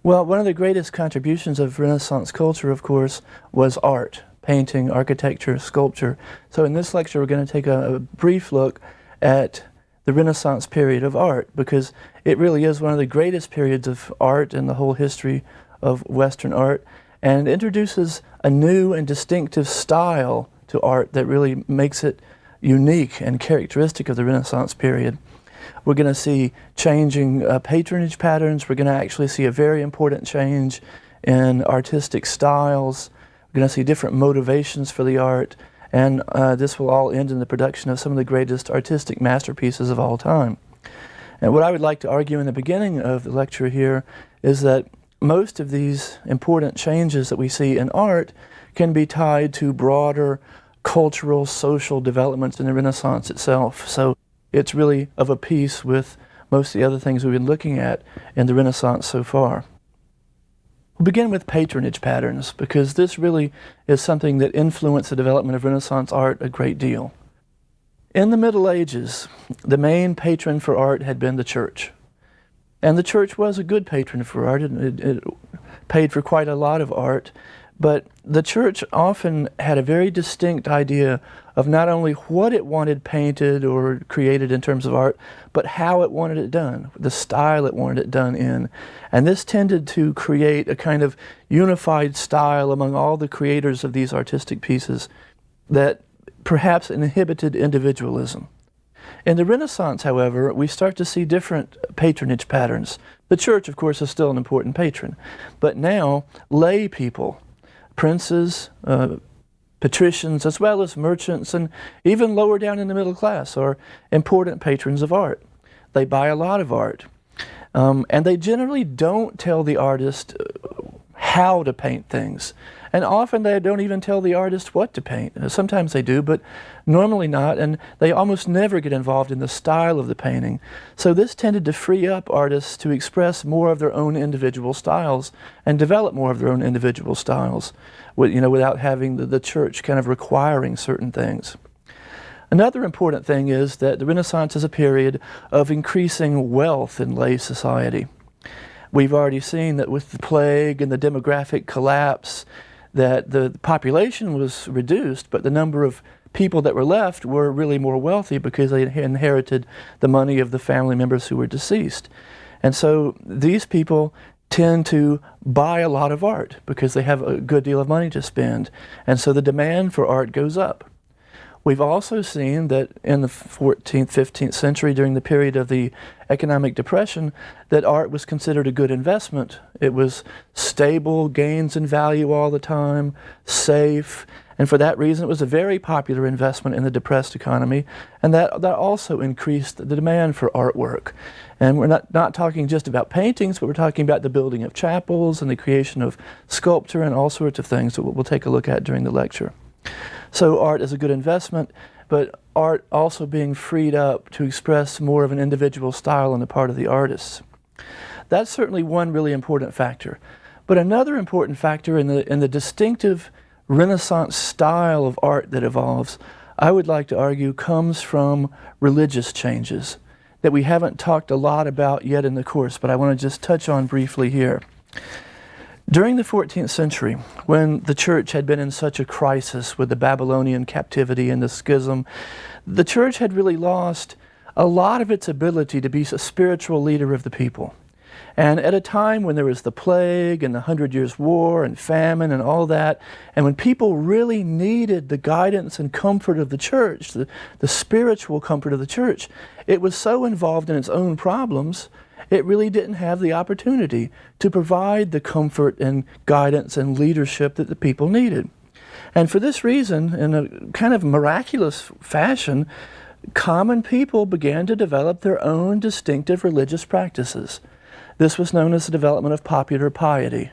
Well, one of the greatest contributions of Renaissance culture, of course, was art, painting, architecture, sculpture. So in this lecture, we're going to take a brief look at the Renaissance period of art, because it really is one of the greatest periods of art in the whole history of Western art, and introduces a new and distinctive style to art that really makes it unique and characteristic of the Renaissance period. We're going to see changing patronage patterns. We're going to actually see a very important change in artistic styles. We're going to see different motivations for the art, and this will all end in the production of some of the greatest artistic masterpieces of all time. And what I would like to argue in the beginning of the lecture here is that most of these important changes that we see in art can be tied to broader cultural, social developments in the Renaissance itself. So it's really of a piece with most of the other things we've been looking at in the Renaissance so far. We'll begin with patronage patterns, because this really is something that influenced the development of Renaissance art a great deal. In the Middle Ages, the main patron for art had been the church. And the church was a good patron for art. It paid for quite a lot of art. But the church often had a very distinct idea of not only what it wanted painted or created in terms of art, but how it wanted it done, the style it wanted it done in. And this tended to create a kind of unified style among all the creators of these artistic pieces that perhaps inhibited individualism. In the Renaissance, however, we start to see different patronage patterns. The church, of course, is still an important patron, but now lay people, princes, patricians, as well as merchants, and even lower down in the middle class are important patrons of art. They buy a lot of art, and they generally don't tell the artist how to paint things. And often they don't even tell the artist what to paint. Sometimes they do, but normally not, and they almost never get involved in the style of the painting. So this tended to free up artists to express more of their own individual styles and develop more of their own individual styles, without having the church kind of requiring certain things. Another important thing is that the Renaissance is a period of increasing wealth in lay society. We've already seen that with the plague and the demographic collapse, that the population was reduced, but the number of people that were left were really more wealthy because they inherited the money of the family members who were deceased. And so these people tend to buy a lot of art because they have a good deal of money to spend. And so the demand for art goes up. We've also seen that in the 14th, 15th century, during the period of the economic depression, that art was considered a good investment. It was stable, gains in value all the time, safe, and for that reason it was a very popular investment in the depressed economy, and that also increased the demand for artwork. And we're not talking just about paintings, but we're talking about the building of chapels and the creation of sculpture and all sorts of things that we'll take a look at during the lecture. So art is a good investment, but art also being freed up to express more of an individual style on the part of the artists. That's certainly one really important factor. But another important factor in the distinctive Renaissance style of art that evolves, I would like to argue, comes from religious changes that we haven't talked a lot about yet in the course, but I want to just touch on briefly here. During the 14th century, when the church had been in such a crisis with the Babylonian captivity and the schism, the church had really lost a lot of its ability to be a spiritual leader of the people. And at a time when there was the plague and the 100 Years' War and famine and all that, and when people really needed the guidance and comfort of the church, the spiritual comfort of the church, it was so involved in its own problems, it really didn't have the opportunity to provide the comfort and guidance and leadership that the people needed. And for this reason, in a kind of miraculous fashion, common people began to develop their own distinctive religious practices. This was known as the development of popular piety.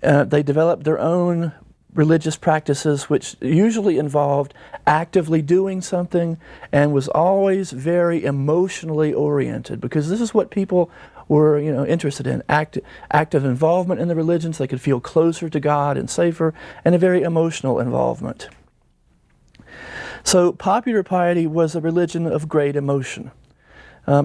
They developed their own religious practices, which usually involved actively doing something and was always very emotionally oriented, because this is what people were interested in, active involvement in the religions. They could feel closer to God and safer, and a very emotional involvement. So popular piety was a religion of great emotion.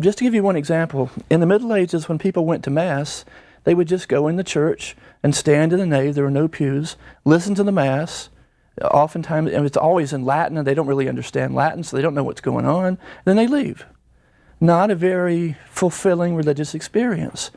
Just to give you one example, in the Middle Ages when people went to Mass, They would just go in the church and stand in the nave. There were no pews. Listen to the Mass. Oftentimes, and it's always in Latin, and they don't really understand Latin, so they don't know what's going on. Then they leave. Not a very fulfilling religious experience.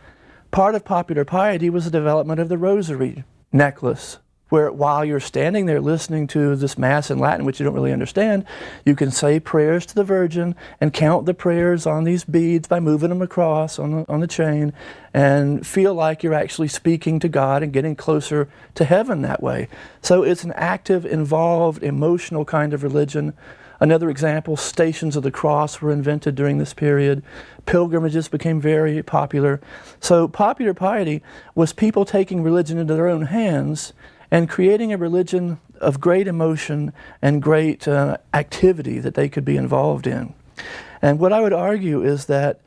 Part of popular piety was the development of the rosary necklace, where while you're standing there listening to this Mass in Latin, which you don't really understand, you can say prayers to the Virgin and count the prayers on these beads by moving them across on the chain and feel like you're actually speaking to God and getting closer to heaven that way. So it's an active, involved, emotional kind of religion. Another example, Stations of the Cross were invented during this period. Pilgrimages became very popular. So popular piety was people taking religion into their own hands and creating a religion of great emotion and great activity that they could be involved in. And what I would argue is that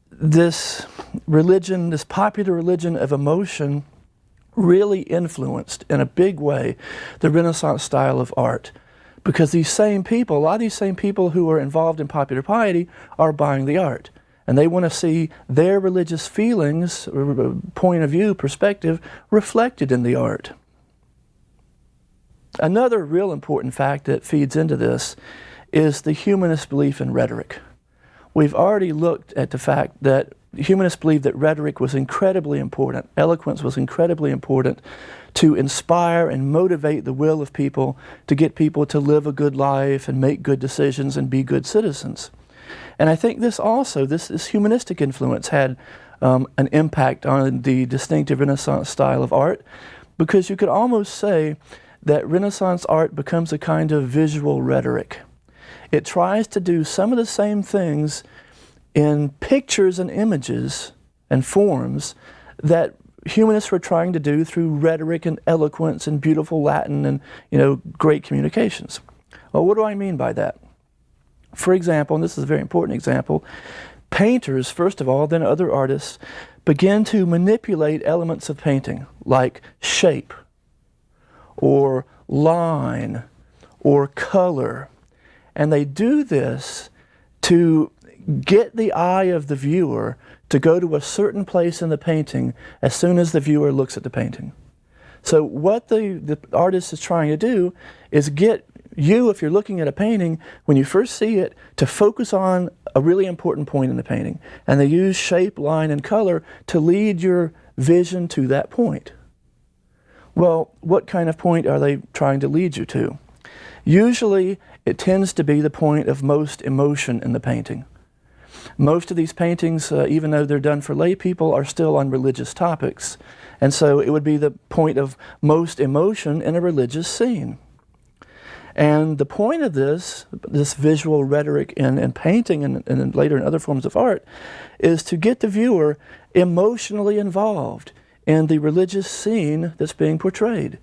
this religion, this popular religion of emotion, really influenced in a big way the Renaissance style of art. Because these same people, a lot of these same people who are involved in popular piety are buying the art. And they want to see their religious feelings, point of view, perspective, reflected in the art. Another real important fact that feeds into this is the humanist belief in rhetoric. We've already looked at the fact that humanists believed that rhetoric was incredibly important, eloquence was incredibly important to inspire and motivate the will of people, to get people to live a good life and make good decisions and be good citizens. And I think this also, this humanistic influence had an impact on the distinctive Renaissance style of art, because you could almost say that Renaissance art becomes a kind of visual rhetoric. It tries to do some of the same things in pictures and images and forms that humanists were trying to do through rhetoric and eloquence and beautiful Latin and, great communications. Well, what do I mean by that? For example, and this is a very important example, painters, first of all, then other artists, begin to manipulate elements of painting, like shape, or line, or color. And they do this to get the eye of the viewer to go to a certain place in the painting as soon as the viewer looks at the painting. So what the artist is trying to do is get you, if you're looking at a painting, when you first see it, to focus on a really important point in the painting. And they use shape, line, and color to lead your vision to that point. Well, what kind of point are they trying to lead you to? Usually, it tends to be the point of most emotion in the painting. Most of these paintings, even though they're done for lay people, are still on religious topics. And so it would be the point of most emotion in a religious scene. And the point of this visual rhetoric in painting and later in other forms of art, is to get the viewer emotionally involved in the religious scene that's being portrayed,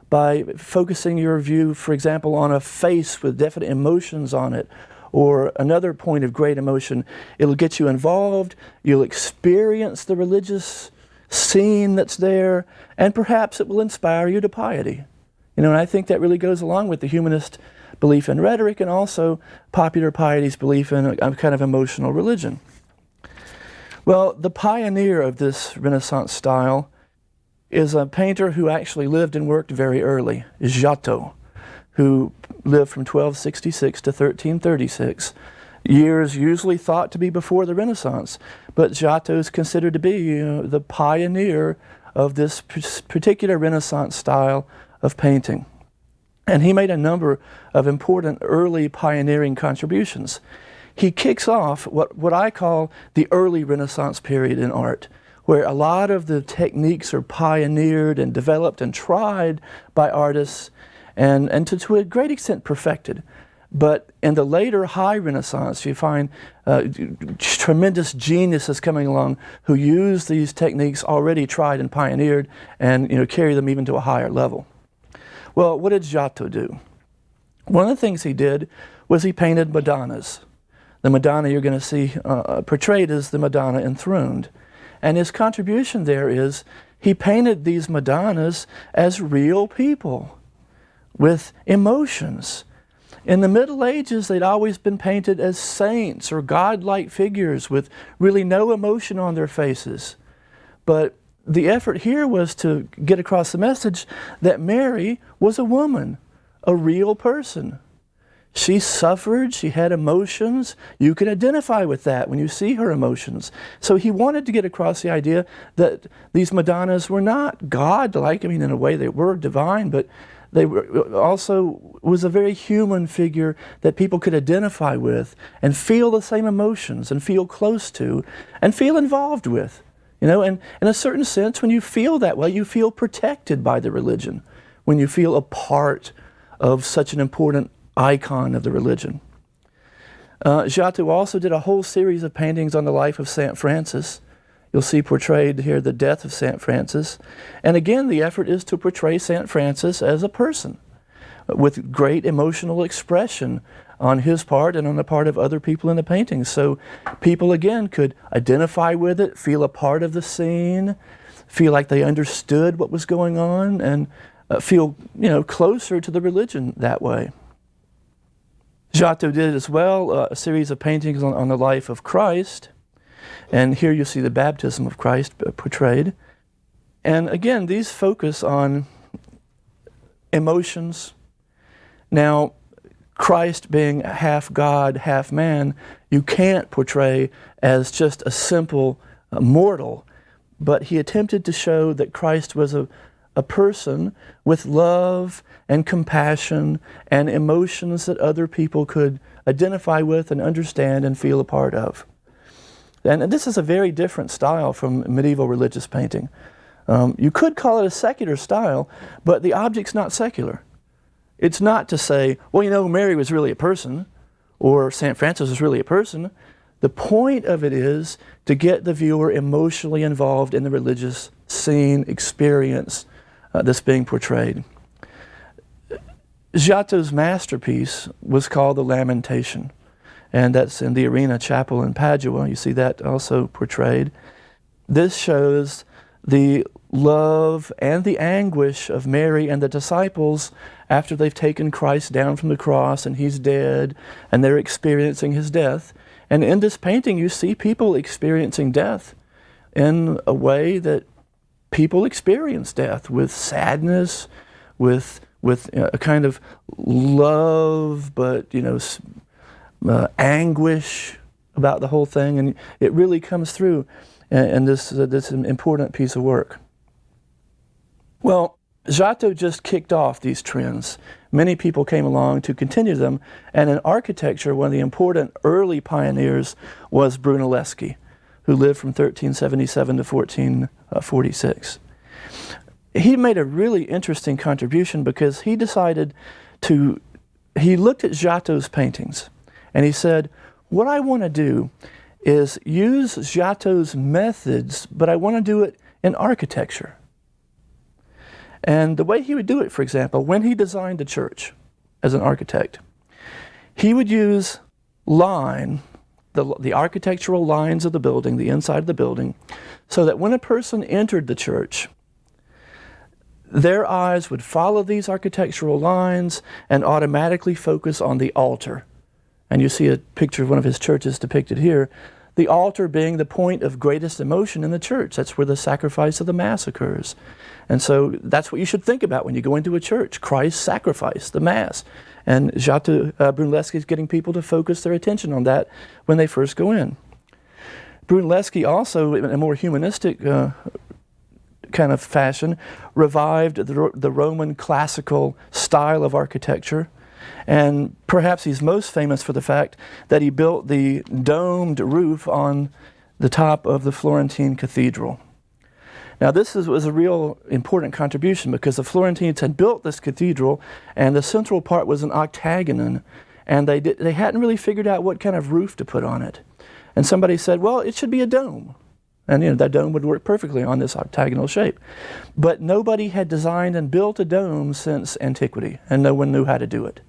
by focusing your view, for example, on a face with definite emotions on it, or another point of great emotion. It'll get you involved, you'll experience the religious scene that's there, and perhaps it will inspire you to piety. And I think that really goes along with the humanist belief in rhetoric and also popular piety's belief in a kind of emotional religion. Well, the pioneer of this Renaissance style is a painter who actually lived and worked very early, Giotto, who lived from 1266 to 1336, years usually thought to be before the Renaissance. But Giotto is considered to be the pioneer of this particular Renaissance style of painting. And he made a number of important early pioneering contributions. He kicks off what I call the early Renaissance period in art, where a lot of the techniques are pioneered and developed and tried by artists and to a great extent perfected. But in the later high Renaissance, you find tremendous geniuses coming along who use these techniques already tried and pioneered and carry them even to a higher level. Well, what did Giotto do? One of the things he did was he painted Madonnas. The Madonna you're going to see portrayed as the Madonna enthroned. And his contribution there is he painted these Madonnas as real people with emotions. In the Middle Ages, they'd always been painted as saints or godlike figures with really no emotion on their faces. But the effort here was to get across the message that Mary was a woman, a real person. She suffered, she had emotions. You can identify with that when you see her emotions. So he wanted to get across the idea that these Madonnas were not God-like. I mean, in a way they were divine, but they were also was a very human figure that people could identify with and feel the same emotions and feel close to and feel involved with. You know, and in a certain sense, when you feel that way, you feel protected by the religion, when you feel a part of such an important icon of the religion. Giotto also did a whole series of paintings on the life of St. Francis. You'll see portrayed here the death of St. Francis. And again, the effort is to portray St. Francis as a person with great emotional expression on his part and on the part of other people in the paintings. So people, again, could identify with it, feel a part of the scene, feel like they understood what was going on, and feel, you know, closer to the religion that way. Giotto did as well a series of paintings on the life of Christ. And here you see the baptism of Christ portrayed. And again, these focus on emotions. Now, Christ being half God, half man, you can't portray as just a simple mortal, but he attempted to show that Christ was a person with love and compassion and emotions that other people could identify with and understand and feel a part of. And this is a very different style from medieval religious painting. You could call it a secular style, but the object's not secular. It's not to say, well, you know, Mary was really a person, or St. Francis was really a person. The point of it is to get the viewer emotionally involved in the religious scene, experience that's being portrayed. Giotto's masterpiece was called The Lamentation, and that's in the Arena Chapel in Padua. You see that also portrayed. This shows the love and the anguish of Mary and the disciples after they've taken Christ down from the cross and he's dead and they're experiencing his death. And in this painting you see people experiencing death in a way that people experience death, with sadness, with a kind of love, but anguish about the whole thing, and it really comes through in this important piece of work. Well, Giotto just kicked off these trends. Many people came along to continue them, and in architecture, one of the important early pioneers was Brunelleschi, who lived from 1377 to 1446. He made a really interesting contribution because he decided he looked at Giotto's paintings, and he said, what I want to do is use Giotto's methods, but I want to do it in architecture. And the way he would do it, for example, when he designed a church as an architect, he would use the architectural lines of the building, the inside of the building, so that when a person entered the church, their eyes would follow these architectural lines and automatically focus on the altar. And you see a picture of one of his churches depicted here. The altar being the point of greatest emotion in the church. That's where the sacrifice of the Mass occurs. And so that's what you should think about when you go into a church. Christ's sacrifice, the Mass. And Giotto Brunelleschi is getting people to focus their attention on that when they first go in. Brunelleschi also, in a more humanistic kind of fashion, revived the Roman classical style of architecture. And perhaps he's most famous for the fact that he built the domed roof on the top of the Florentine cathedral. Now this was a real important contribution because the Florentines had built this cathedral and the central part was an octagon, and they hadn't really figured out what kind of roof to put on it. And somebody said, well, it should be a dome. And that dome would work perfectly on this octagonal shape. But nobody had designed and built a dome since antiquity, and no one knew how to do it.